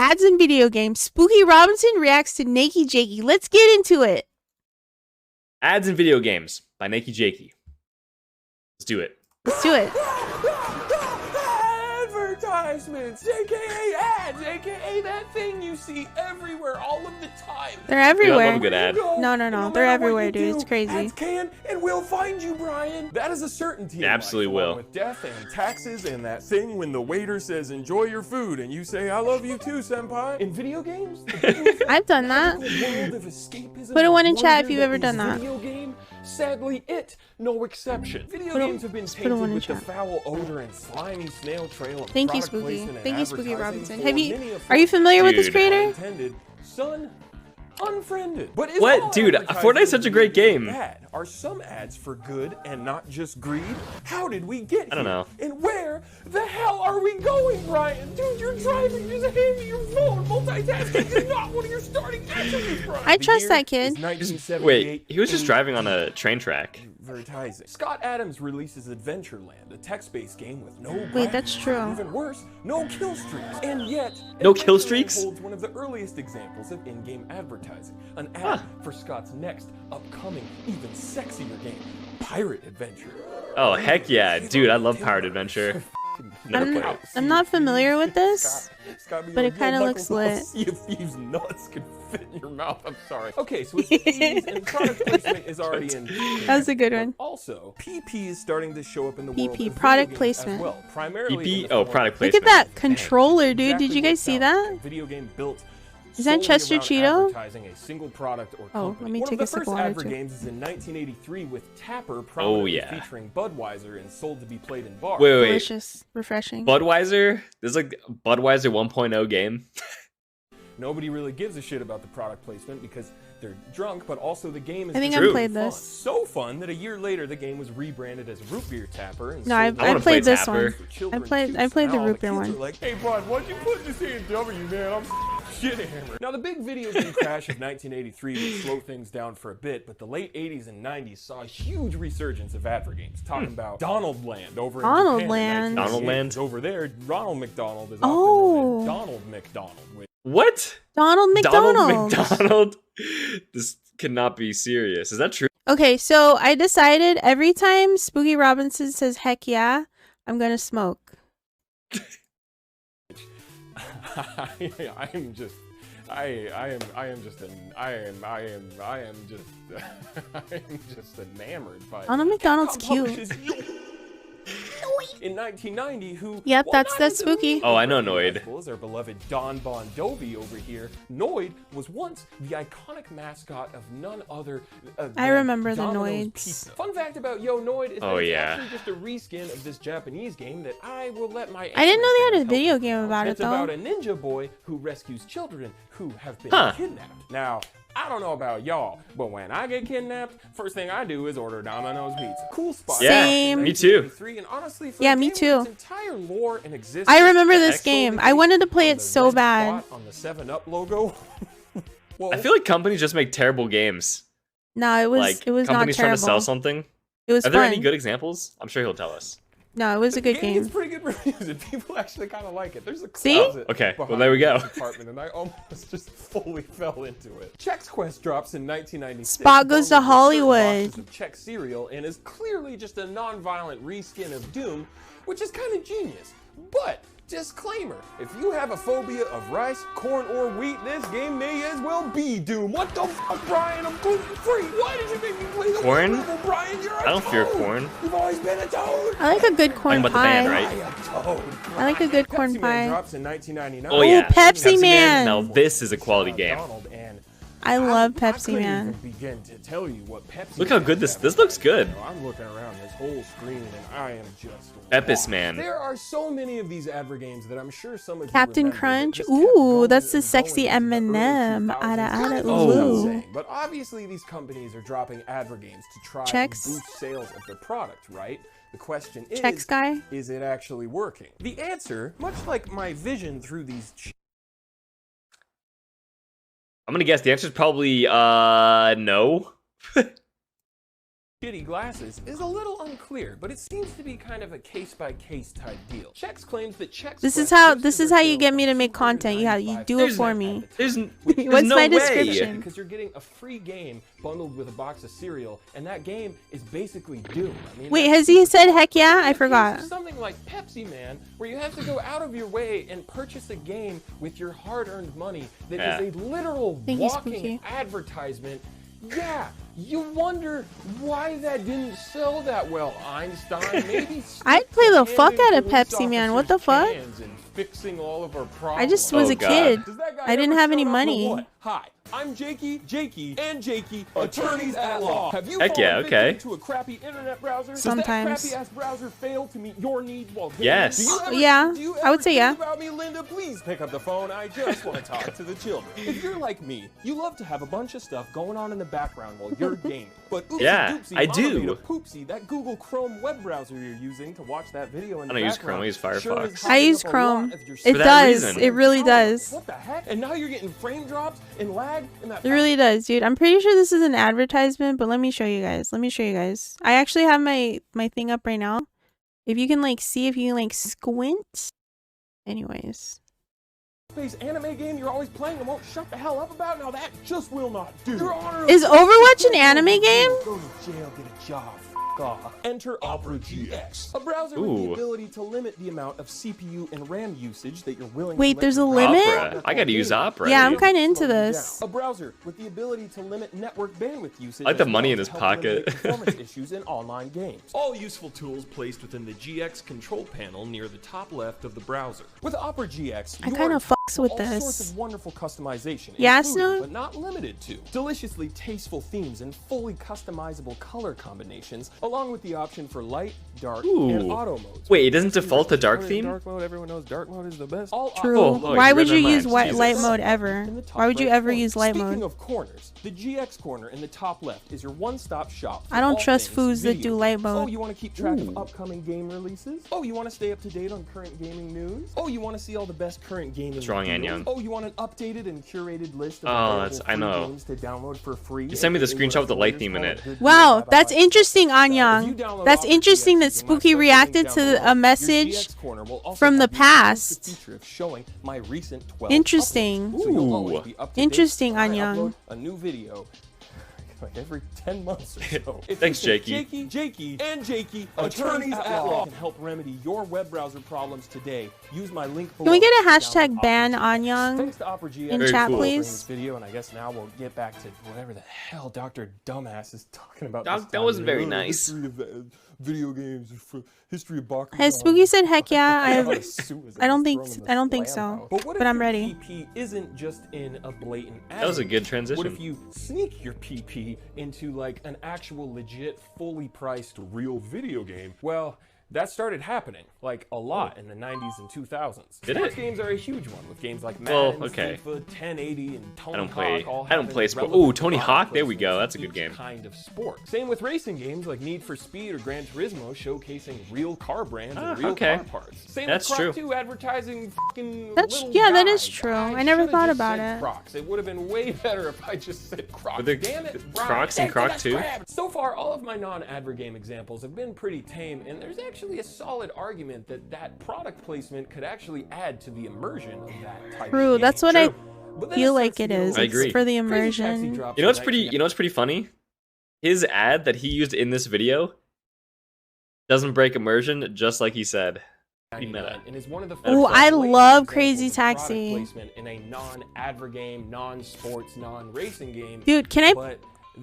ads in video games. Spooky Robinson reacts to NakeyJakey. Let's get into it. Ads in video games by NakeyJakey. Let's do it. Let's do it. Advertisements, aka ads, aka that thing you see everywhere all of the time. They're everywhere. Dude, I love a good ad. No. They're everywhere, dude. It's crazy. Ads can and will find you, Brian. That is a certainty. It absolutely will. With death and taxes and that thing when the waiter says enjoy your food and you say I love you too, senpai. In video games, I've done that. world of escapism. Put a 1 in chat if you've ever done that. Video game, sadly, no exception. Video games have been tainted with the foul odor and slimy snail trail of Thank you, product Spooky. placement and Thank you, Spooky advertising Robinson. for Are you familiar with this Dude. creator? intended, son, unfriended. But is What? all Dude, advertising Fortnite's such a great game. bad? Are some ads for good and not just greed? How did we get here? I don't know. And where the hell are we going, Brian? Dude, you're driving, just hand me your phone. Multitasking is not one of your starting attributes, Brian. I trust that kid. Wait, he was just driving on a train track. Advertising. Scott Adams releases Adventureland, a text-based game with no Wait, that's true. Even worse, no kill streaks. And yet, No kill streaks? holds one of the earliest examples of in-game advertising. An ad for Scott's next, upcoming, even sexier game, Pirate Adventure. Oh, heck yeah. Dude, I love Pirate Adventure. Never played it. I'm not familiar with this, but it kind of looks lit. See if thieves' nuts can fit in your mouth. I'm sorry. Okay, so it's PPs and product placement is already in. That was a good one. Also, PP is starting to show up in the world PP, of product video games placement. as well. Primarily PP? in the Oh, form product of Look placement. at that controller, dude. exactly Did you guys what see sounds that? like a video game built Is that solely Chester around Cheeto? advertising a single product or Oh, company. let me One take of a the sip of first water, advert too. games is in 1983 with Tapper prominently yeah. featuring Budweiser and sold to be played in bars. Wait. Delicious, refreshing. Budweiser? This is like Budweiser 1.0 game. Nobody really gives a shit about the product placement because they're drunk, but also the game is I think True. I've played fun. this. So fun that a year later the game was rebranded as Root Beer Tapper. And No, sold I wanna play played this Tapper. one. for children I played too. the Now root beer kids are one. like, hey, bud, why'd you put this A&W, man? I'm shit hammered. Now, the big video game crash of 1983 would slow things down for a bit, but the late 80s and 90s saw a huge resurgence of advert games. Talking about Donald Land over in Donald Japan. Land. Donald Land? Over there, Ronald McDonald is Oh. often known as Donald McDonald. What? Donald McDonald. Donald McDonald? This cannot be serious. Is that true? Okay, so I decided every time Spooky Robinson says heck yeah, I'm gonna smoke. I am just enamored by Donald McDonald's Capcom cute. publishes in 1990, who Yep, that's not that's into spooky. Oh, I know Noid. as our beloved Don Bon Jovi over here. Noid was once the iconic mascot of none other I than remember the Domino's Noids. Pizza. Fun fact about Yo Noid is that Oh, it's yeah. actually just a reskin of this Japanese game that I will let my I didn't know they had a anime fans video help game me about out. it, It's though. about a ninja boy who rescues children who have been Huh. kidnapped. Now, I don't know about y'all, but when I get kidnapped, first thing I do is order Domino's Pizza. Cool spot. Yeah, Same. me too. And honestly, for Yeah, a me game with too. its entire lore and existence, I remember this excellent game. I wanted to play on it the so red bad. spot on the 7-Up logo. Well, I feel like companies just make terrible games. No, it was Like, not companies trying to sell terrible. something. It was Are there fun. any good examples? I'm sure he'll tell us. No, it was a good the game gets game. pretty good reviews, and people actually kind of like it. There's a See? closet Okay, well, behind there we go. the department, and I almost just fully fell into it. Chex Quest drops in 1996. Spot goes to bundled with certain Hollywood. boxes of Chex cereal, and is clearly just a non-violent reskin of Doom, which is kind of genius. But disclaimer: if you have a phobia of rice, corn, or wheat, this game may as well be Doom. What the fuck, Brian? I'm gluten-free. Why did you make me play the Corn? level, Brian? You're a I don't fear toad. corn. You've always been a toad. I like a good corn Talking about the pie. band, right? I am toad. I like a good corn Pepsi Man pie. drops in 1999. Oh yeah, Pepsi Man. Now this is a quality game. Donald, and I love I Pepsi couldn't Man. even begin to tell you what Pepsi Look how Man good is. this looks good. I'm looking around this whole screen and I am just Epis lost. Man. There are so many of these advert games that I'm sure some of you Captain remember that Crunch. just kept Ooh, going that's the and sexy going into the early M&M. 2000s. Ada, ada, Kinda goes without ooh. saying, but obviously these companies are dropping advert games to try Chex. and boost sales of their product, right? The question is, Chex guy. is it actually working? The answer, much like my vision through these I'm gonna guess the answer is probably no. shitty glasses is a little unclear, but it seems to be kind of a case-by-case type deal. Chex claims that Chex This is Quest how you get me to make content. You do it for me. There's What's no my way. description? Because you're getting a free game bundled with a box of cereal, and that game is basically Doom. I mean, Wait, that's has he super said cool. heck yeah? I There's forgot. something like Pepsi Man, where you have to go out of your way and purchase a game with your hard-earned money that is a literal Thank you, walking Spooky. advertisement. Yeah, you wonder why that didn't sell that well, Einstein. Maybe I'd play the fuck out of Pepsi Man. What the fuck? Fixing all of our problems. I just was Oh, a God. kid. Does that guy I didn't ever have any shut up or money. what? Hi, I'm Jakey, and Jakey, attorneys at law. Have you Heck yeah, fallen okay. victim to a crappy internet browser? Sometimes. Does that crappy ass browser fail to meet your needs while gaming? Yes. Do you ever, Yeah, do you I would ever say think yeah. About me, Linda, please pick up the phone. I just want to talk to the children. If you're like me, you love to have a bunch of stuff going on in the background while you're gaming. But oopsie Yeah, doopsie, I mama do. made a poopsie. That Google Chrome web browser you're using to watch that video in I the don't use Chrome, background I use sure Firefox. is I hogging use up a Chrome. lot of your It For that does. reason. It really does. What the heck? And now you're getting frame drops and lag in that. It really does, dude. I'm pretty sure this is an advertisement, but let me show you guys. I actually have my thing up right now. If you can like see, if you can like squint. Anyways. Space anime game you're always playing and won't shut the hell up about. Now that just will not do. Your Honor, Is Overwatch an anime game? Go to jail, get a job. Off. Enter Opera GX, a browser with Ooh. the ability to limit the amount of CPU and RAM usage that you're willing Wait, to let there's a your limit? Opera. I gotta use Opera. Yeah, I'm dude. kind of into slow you this. down. A browser with the ability to limit network bandwidth usage. I like the as money well in his to help pocket. eliminate performance issues in online games. All useful tools placed within the GX control panel near the top left of the browser. With Opera GX, I you kind are of fucks with all sorts this. of wonderful customization, Yeah, including, Snow? but not limited to deliciously tasteful themes and fully customizable color combinations, along with the option for light, dark, and Ooh. auto modes. Wait, it doesn't default to dark Put it in theme? Dark mode, everyone knows dark mode is the best. All True. Oh, Why you would read you my use mind. light Jesus. mode ever? in the top Why would you right ever corner. use light Speaking mode? of corners, the GX corner in the top left is your one-stop shop. For I don't all trust things foods that video. do light Oh, mode. you want to keep track of upcoming game releases? Oh, you want to stay up to date on current gaming news? Oh, you want to see all the best current gaming It's wrong, deals? Anyoung. Oh, you want an updated and curated list of Oh, available that's- I free know. games to download for free? You sent me the aka screenshot with the what light employers theme in call it. good Wow, news, that's bye-bye. interesting, If you Anyang. download That's Opera interesting GX that using my Spooky special reacted link down to below, a your message GX corner will also from the have the exclusive past. feature of showing my recent 12 Interesting. uploads. So you'll always be up to date Interesting, when I Anyang. upload a new video like every 10 months or so. If Thanks, you think Jakey. Jakey, attorneys at law can help remedy your web browser problems today. Use my link below. Can we get a to download hashtag ban Opera GX. Anyang Thanks to Opera GX in Very chat, cool. for please? this video, and I guess now we'll get back to whatever the hell Dr. Dumbass is talking about. Doc, this that time. wasn't very Oh, nice. History of video games, history of Bakugan. Has Spooky said heck yeah? I don't think so. But, what if But I'm your ready. PP isn't just in a blatant ad? That was a good What transition. if you sneak your PP into like an actual legit, fully priced real video game? Well, that started happening like a lot in the 90s and 2000s. Did Sports it? games are a huge one with games like Well, Madden, okay. FIFA, 1080, and Tony I don't play- Hawk. All I don't play having sport- relevant Ooh, Tony product Hawk, there we go, placements that's a in good each game. Kind of sport. Same with racing games like Need for Speed or Gran Turismo, showcasing real car brands and real okay. car parts. Same That's with Croc true. 2 advertising fucking That's- little yeah, that is guys. true. I I never should've thought just about said it. Crocs. It would have been way better if I just said Crocs. Were there Damn it, Brian. Crocs and Croc 2? So far, all of my non-adver game examples have been pretty tame, and there's actually a solid argument that product placement could actually add to the immersion of that type True, of game. that's what I But then feel starts like to it get a is. little I It's agree. for the Crazy Taxi immersion. drops You know what's in pretty? You know what's pretty funny? His ad that he used in this video doesn't break immersion, just like he said. Pretty meta. and is one of the Ooh, first I blatant love examples Crazy of product Taxi. placement in a non-adver game, non-sports, non-racing game. Dude, can I? But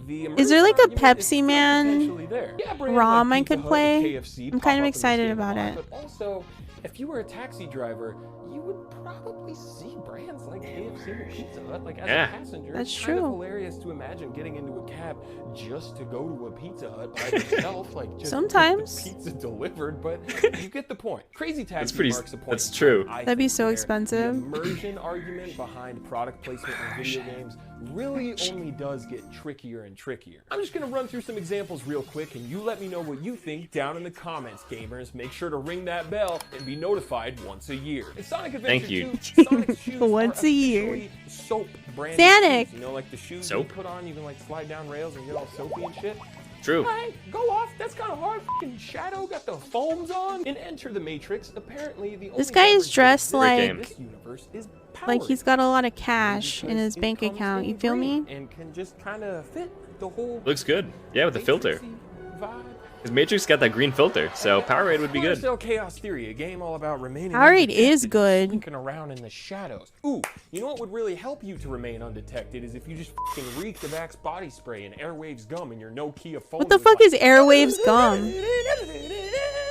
the Is there like a immersion argument is Pepsi Man potentially there. Yeah, brands ROM like I Pizza could Hut play? and KFC I'm pop kind of up in this excited game a about lot, it. But also, if you were a taxi driver, you would probably see brands like KFC or Pizza Hut. Like as Yeah. a passenger, That's it's kind of true. hilarious to imagine getting into a cab just to go to a Pizza Hut by yourself, like just Sometimes. get the pizza delivered. But you get the point. Crazy Taxi pretty- marks a point. that's in true. time, I That'd be think, so where expensive. The immersion argument behind product placement in video games really only does get trickier and trickier. I'm just gonna run through some examples real quick, and you let me know what you think down in the comments, gamers. Make sure to ring that bell and be notified once a year. In Sonic Adventure Thank you. 2, Sonic's shoes Once are a year. officially soap brand. Sonic. You know, like the shoes Soap? you put on, you can like slide down rails and get all soapy and shit. True. Hey, go off. That's kind of hard. Fucking Shadow got the foams on. In Enter the Matrix, apparently the This only guy is beverage dressed that like- exists in this universe is Like Powerade. he's got a lot of cash in Because his it bank comes account. in You feel me? green and can just kind of fit the whole Looks good. Yeah, with the filter. Matrixy vibe. His Matrix got that green filter, so Powerade would be good. Cell Chaos Theory, a game all about remaining Powerade is undetected, good. slinking around in the shadows. Ooh, you know what would really help you to remain undetected is if you just fucking reek of Axe body spray and Airwaves gum in your Nokia phone. What the fuck is Airwaves gum?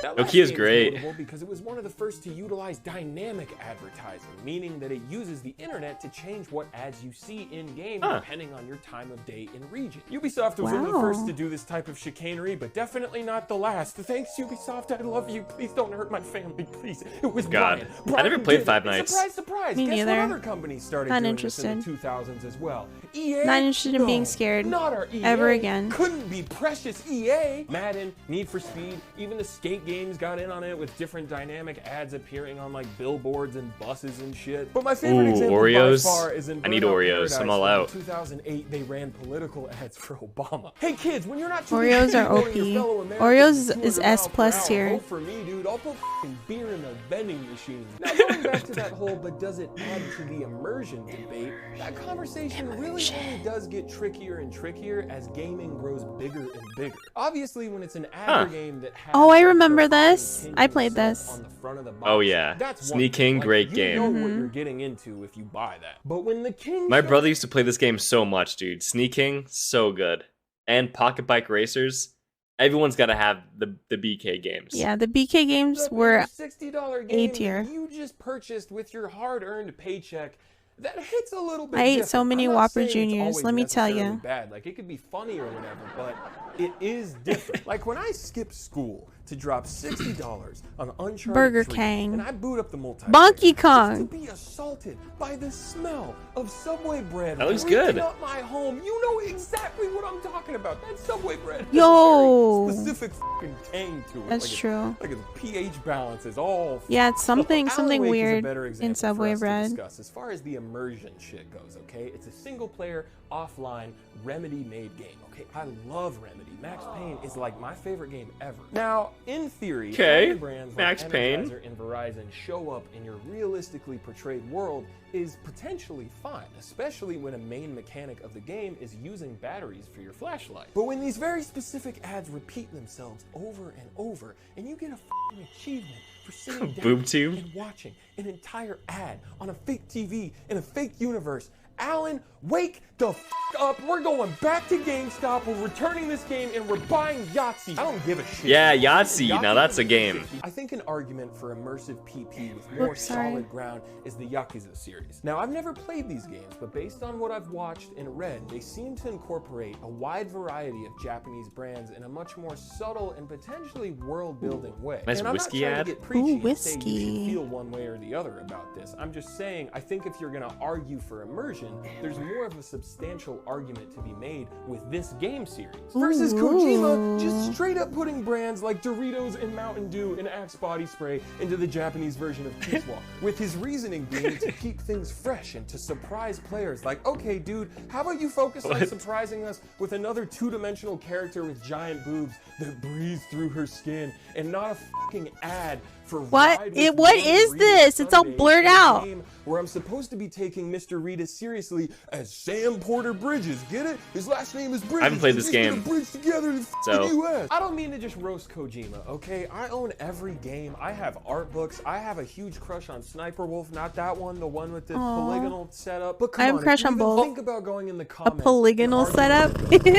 That Nokia last is game great. notable because it was one of the first to utilize dynamic advertising, meaning that it uses the internet to change what ads you see in-game depending on your time of day and region. Ubisoft was one of the first Wow. to do this type of chicanery, but definitely not the last. Thanks, Ubisoft. I love you. Please don't hurt my family, please. It was God. Brian. I never Brian played did it. Five Nights. Surprise, surprise. Me Guess neither. what other companies started Not doing this in the interested. 2000s as well? EA? Not interested in being scared Not our EA. ever again. Couldn't be precious EA. Madden, Need for Speed, even the skate games got in on it with different dynamic ads appearing on like billboards and buses and shit. But my favorite Ooh, example Oreos. by far is in I need Burnout Oreos. Paradise, I'm all where in out. 2008 they ran political ads for Obama. Hey kids, when you're not too Oreos busy are voting your OP. fellow Americans Oreos at is 200 S miles per plus hour, tier. vote for me, dude. I'll put fucking beer in the vending machine. Now going back to that whole, but does it add to the immersion debate? That conversation really only does get trickier and trickier as gaming grows bigger and bigger. Obviously, when it's an ad game that has Oh, I like, remember the this. fucking I played symbol this. on the front of the box, Oh, yeah. that's Sneak one thing. King, Like, great you game. know what you're getting into if you buy that. But when the king My shows brother used to play this game so much, dude. Sneaking, so good. And Pocket Bike Racers. Everyone's got to have the BK games. Yeah, the BK games up were with your $60 game tier. that you just purchased with your hard-earned paycheck. That hits a little bit I ate different. so many I'm not Whopper saying it's Juniors, always let me tell necessarily you. bad. Like it could be funny or whatever, but it is different. Like when I skipped school to drop $60 on Uncharted Burger 3, King. and I boot up the multiplayer Donkey just Kong. to be assaulted by the smell of Subway bread. That looks reeking good. up my home. You know exactly what I'm talking about. That Subway bread. has a Yo. very specific fucking tang to it. That's Like it's- true. Like its pH balance is all. Yeah, it's something Alan something Wake is a weird better in example for Subway us to bread. discuss. As far as the immersion shit goes, okay, it's a single player, offline, Remedy made game. Okay, I love Remedy. Max Payne is like my favorite game ever. Now, in theory, Okay, having brands Max like Payne. Energizer and Verizon show up in your realistically portrayed world is potentially fine, especially when a main mechanic of the game is using batteries for your flashlight. But when these very specific ads repeat themselves over and over, and you get a fucking achievement for sitting down Boob tube? and watching an entire ad on a fake TV in a fake universe. Alan, wake the f up. We're going back to GameStop. We're returning this game and we're buying Yahtzee. I don't give a shit. Yeah, Yahtzee. Now that's a game. I think an argument for immersive PP with more Oops, sorry. solid ground is the Yakuza series. Now, I've never played these games, but based on what I've watched and read, they seem to incorporate a wide variety of Japanese brands in a much more subtle and potentially world-building way. Nice and I'm whiskey not trying ad. to get preachy Ooh, and say you whiskey. should feel one way or the other about this. I'm just saying, I think if you're going to argue for immersion, there's more of a substantial argument to be made with this game series. Versus Kojima just straight up putting brands like Doritos and Mountain Dew and Axe body spray into the Japanese version of Peace Walk, with his reasoning being to keep things fresh and to surprise players. Like, okay, dude, how about you focus on What? surprising us with another two-dimensional character with giant boobs that breathe through her skin and not a fucking ad for What? Ride with What Young is Rita this? It's all Sunday, blurred a out. game where I'm supposed to be taking Mr. Rita seriously as Sam Porter Bridges. Get it? His last name is Bridges. I haven't played They this just put a game. bridge together in the So- US. I don't mean to just roast Kojima, okay? I own every game. I have art books. I have a huge crush on Sniper Wolf, not that one, the one with the Aw. polygonal setup. But come I have a on, if crush you on even both. Think about going in the A comments. polygonal and setup. arguing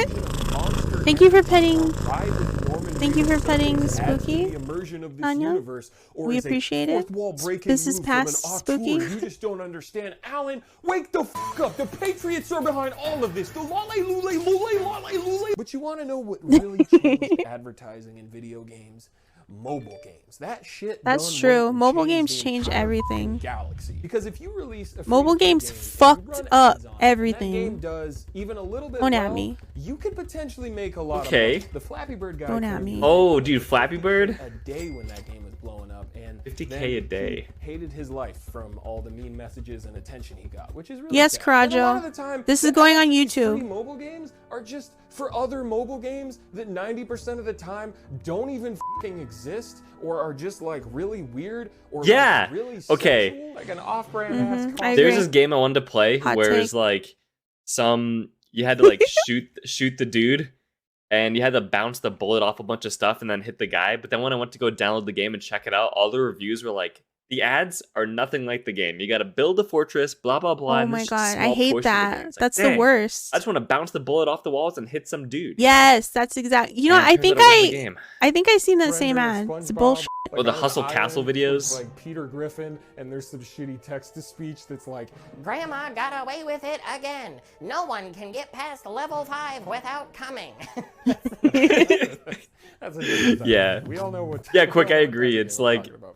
monster Thank you for action petting. on Ride with Norman Thank you for Reedus petting Sunday to add to Spooky, the immersion of this Anya. universe, or We is a appreciate it. fourth wall breaking This is move from an past auteur. Spooky. You just don't understand. Alan, wake the f up. The Patriots are behind all of this. The lale lule lule. But you want to know what really changed advertising in video games? Mobile games. That shit. That's done true. went and Mobile changed games the change entire everything. Galaxy. Because if you release a Mobile free-to-play games game and you fucked run up ads on it, and everything. That game does even a little bit Don't at well, me. you could potentially make a lot Okay. of money. The Flappy Bird guy. Don't at told me. me Oh, dude, Flappy Bird. a day when that game was blowing up, and and 50K then a day. he hated his life from all the mean messages and attention he got, which is really Yes, sad. And a lot of Karajo. the time, This is the going ads on in these YouTube. free mobile games are just for other mobile games that 90% of the time don't even fucking exist or are just like really weird or Yeah. like really Okay. sexual, like an off-brand Mhm, ass I content. There's agree. this game I wanted to play Hot where take. it's like you had to like shoot the dude, and you had to bounce the bullet off a bunch of stuff and then hit the guy. But then when I went to go download the game and check it out, all the reviews were like, the ads are nothing like the game. You got to build a fortress, blah blah blah. Oh and my it's just a god, I small hate portion of the game. that. It's like, That's the dang, worst. I just want to bounce the bullet off the walls and hit some dude. Yes, that's exactly. You know, And it I turns think out it wasn't the I game. I seen that Brenda same or ad. It's SpongeBob, bullshit. Or the on an Hustle Castle island with, videos. like Peter Griffin, and there's some shitty text-to-speech that's like, Grandma got away with it again. No one can get past level 5 without coming. that's a different thing. Yeah. We all know what. Yeah, quick, we all I know what agree. type of It's game we're like talking about.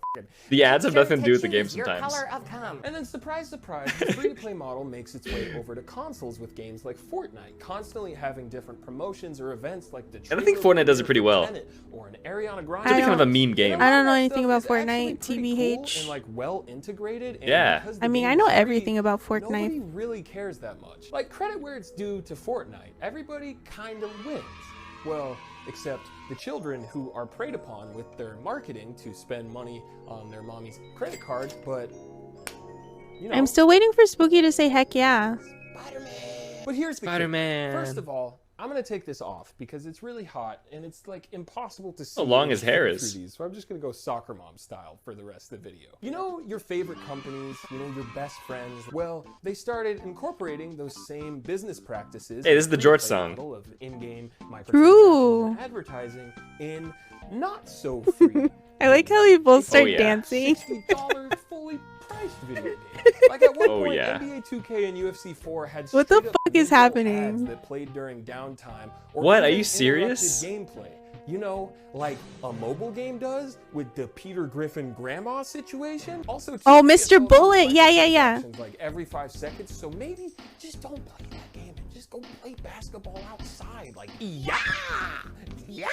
the ads have Sure nothing to do with the game choose your sometimes. color of cum. And then, surprise, surprise, the free-to-play model makes its way over to consoles with games like Fortnite, constantly having different promotions or events like the. And I think Fortnite does it pretty well. Or an Ariana Grande. It's I kind of a don't- meme game. I don't know That anything stuff about is actually Fortnite, pretty cool TBH. and like well integrated. And Yeah. because the I mean, game I know is free, everything about Fortnite. Nobody really cares that much. Like, credit where it's due to Fortnite. Everybody kind of wins. Well, except the children who are preyed upon with their marketing to spend money on their mommy's credit card, but you know. I'm still waiting for Spooky to say heck yeah. Spider-Man. But here's the kick. Spider-Man. First of all, I'm gonna take this off because it's really hot and it's like impossible to see. How long when his you hair flip is. through these, so I'm just gonna go soccer mom style for the rest of the video. You know your favorite companies, you know your best friends. Well, they started incorporating those same business practices. Hey, this is the and George free-to-play song. model of in-game True. microtransactions and advertising in not so free. I like how we both start yeah. dancing. $60 fully priced video games. Like at one Oh, point, yeah. NBA 2K and UFC 4 had What the straight-up fuck is visual happening? ads that played during downtime. Or What? Are even you serious? interrupted gameplay. You know, like a mobile game does with the Peter Griffin grandma situation. Also, Oh, 2K Mr. allows Bullet. Yeah. microtransactions, Like every 5 seconds. So maybe just don't play that game and just go play basketball outside. Like, yeah! Yeah!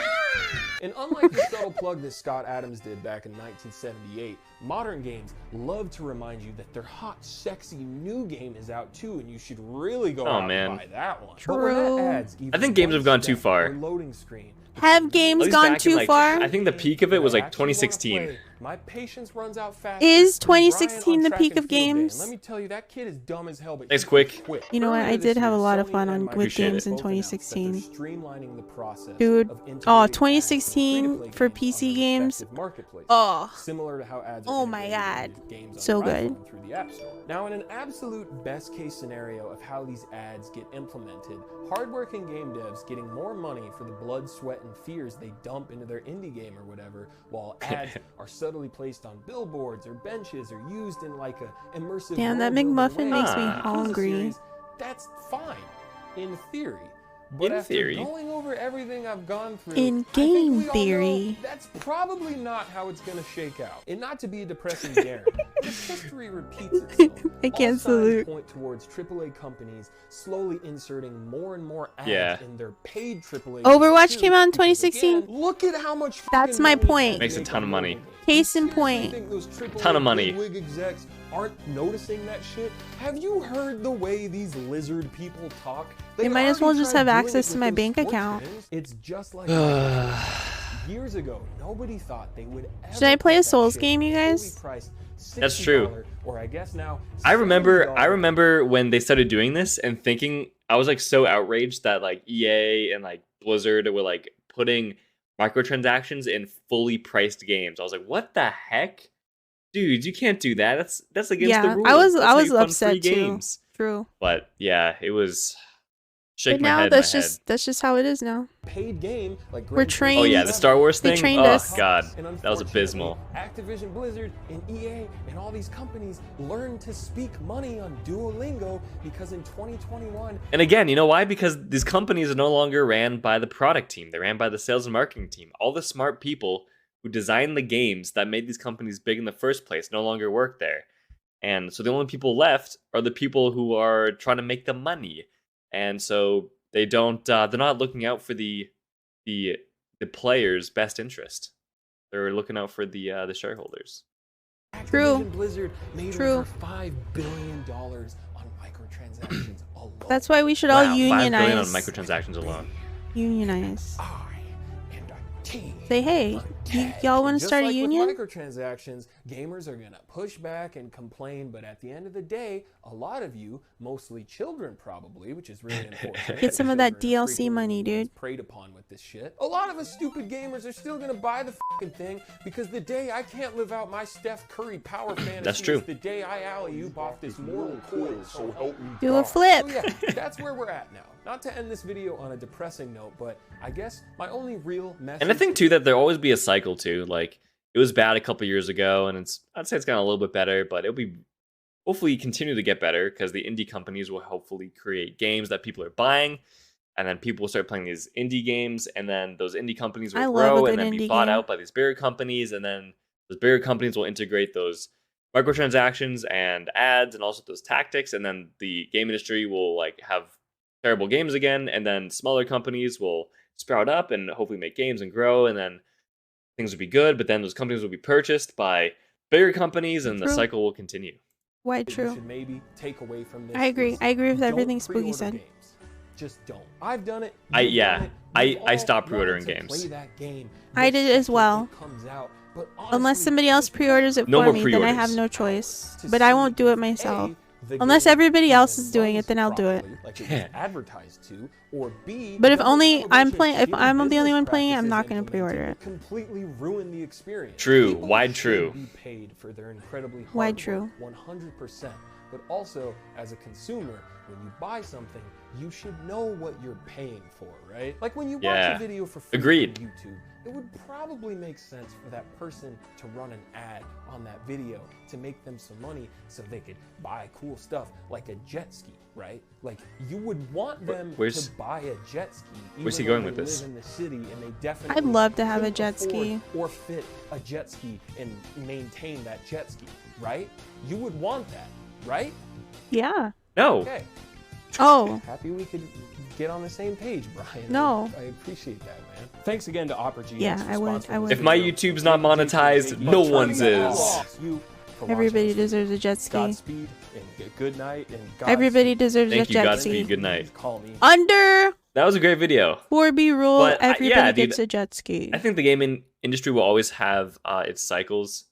And unlike the subtle plug that Scott Adams did back in 1978, modern games love to remind you that their hot, sexy new game is out too, and you should really go out man. and buy that one. True. But when that adds even I think games one have gone too step far. or Loading screen. Have games At least gone back in, too like, far? I think the peak of it was that I like actually wanna 2016. play, my patience runs out fast. Is 2016 the peak of games? Let me tell you, that kid is dumb as hell. But Thanks, he Quick. can quit. You know what? Earlier I this did have year, a lot of Sony fun and with Appreciate games it. in both announced that they're 2016. streamlining the process Dude, of integrating oh, ads to 2016 free-to-play for games on PC their games. respective marketplaces, Oh, similar to how ads are Oh my integrated God. into games on So your good. iPhone through the App Store. Now, in an absolute best case scenario of how these ads get implemented, hardworking game devs getting more money for the blood, sweat, and fears they dump into their indie game or whatever, while ads are subtly placed on billboards or benches or used in like a immersive Damn, that world-building McMuffin way. makes me In the Yakuza hungry. series, that's fine, in theory. But In after theory. going over everything I've gone through, In I think game we all theory. know that's probably not how it's gonna shake out. And not to be a depressing Darren, just history repeats itself. I can't All signs salute. point towards AAA companies slowly inserting more and more ads Yeah. in their paid AAA. Overwatch games came out in too, because 2016. again, look at how much. That's fucking my money point. ads Makes a make ton of on money. mobile games. Case in You seriously point. think those AAA Ton of money. bigwig execs aren't noticing that shit? Have you heard the way these lizard people talk? They might as well already just tried have doing access it to with my those bank sports account. games. It's just like years ago, nobody thought they would ever Should I play put a that Souls shit game, you fully guys? priced That's true. $60, or I guess now I remember $70 when they started doing this and thinking, I was like so outraged that like EA and like Blizzard were like putting microtransactions in fully priced games. I was like, what the heck? Dude, you can't do that. That's against Yeah, the rules. I was That's how you fund upset free too. games. True. But yeah, it was shake But my now head. that's my just how it is now. paid game like We're Gran Turismo trained. Oh yeah, the Star Wars They thing. trained Oh us. god, And that was abysmal. unfortunately, Activision Blizzard and EA and all these companies learned to speak money on Duolingo because in 2021 And again, you know why? Because these companies are no longer ran by the product team. They're ran by the sales and marketing team. All the smart people who designed the games that made these companies big in the first place no longer work there. And so the only people left are the people who are trying to make the money. And so they don't they're not looking out for the players' best interest. They're looking out for the shareholders. True. Activision Blizzard made True. over $5 billion on microtransactions alone. That's why we should all Wow, 5 billion on unionize. microtransactions alone. Unionize. I and a T. Say, hey, y'all want to Just start a like union? With microtransactions, gamers are gonna push back and complain, but at the end of the day, a lot of you, mostly children probably, which is really important. Get some of that Children are DLC frequently money, dude. Preyed upon with this shit. A lot of us stupid gamers are still gonna buy the fucking thing because the day I can't live out my Steph Curry power fantasy That's true. is the day I alley-oop off this mortal coil. So help me Do a God. flip. So yeah, that's where we're at now. Not to end this video on a depressing note, but I guess my only real message. And I think too that there'll always be a cycle too. Like it was bad a couple years ago, and I'd say it's gotten a little bit better, but it'll be hopefully continue to get better because the indie companies will hopefully create games that people are buying, and then people will start playing these indie games, and then those indie companies will I love a grow good and then be indie bought game. out by these bigger companies, and then those bigger companies will integrate those microtransactions and ads and also those tactics, and then the game industry will like have terrible games again, and then smaller companies will sprout up and hopefully make games and grow, and then things will be good, but then those companies will be purchased by bigger companies, and the True. cycle will continue. White you true. should maybe take away from this. I agree. is I agree with don't everything Spooky pre-order said. games. Just don't. I've done it. I- you've yeah, done it, I- we've I all stopped wanted pre-ordering to games. play that game I the did as second well. it comes out, but Unless honestly, somebody else just pre-orders it No for more me, then I have pre-orders. no choice. to But I see won't do it if, myself. A, the Unless game everybody else even is doing it, runs then I'll do it. properly, like it was advertised to, or B, But if doesn't only have a bunch I'm of playing, if shitty I'm the only business one playing it, I'm practices not gonna implemented pre-order that it. completely ruin the experience. True, People wide should true. Be paid for their incredibly hard Wide work, true. 100%. But also, as a consumer, when you buy something, you should know what you're paying for, right? Like when you watch Yeah. a video for free Agreed. on YouTube, it would probably make sense for that person to run an ad on that video to make them some money so they could buy cool stuff like a jet ski, right? Like you would want them Where's- to buy a jet ski. where's he even going though with they this? live in the city and they definitely I'd love to have a couldn't jet afford ski. or fit a jet ski and maintain that jet ski, right? You would want that, right? Yeah. No, Okay. Oh. Happy we could get on the same page, Brian. No. I appreciate that, man. Thanks again to Opera GX Yeah, for I would- sponsoring I would. this if my video. YouTube's not monetized, no one's is. You for Everybody watching. deserves a jet ski. Godspeed and good night and Godspeed. Everybody deserves a Thank you, jet Godspeed, ski. good night. Call me. Under That was a great video. Forby rule, But, everybody yeah, dude, gets a jet ski. I think the gaming industry will always have its cycles.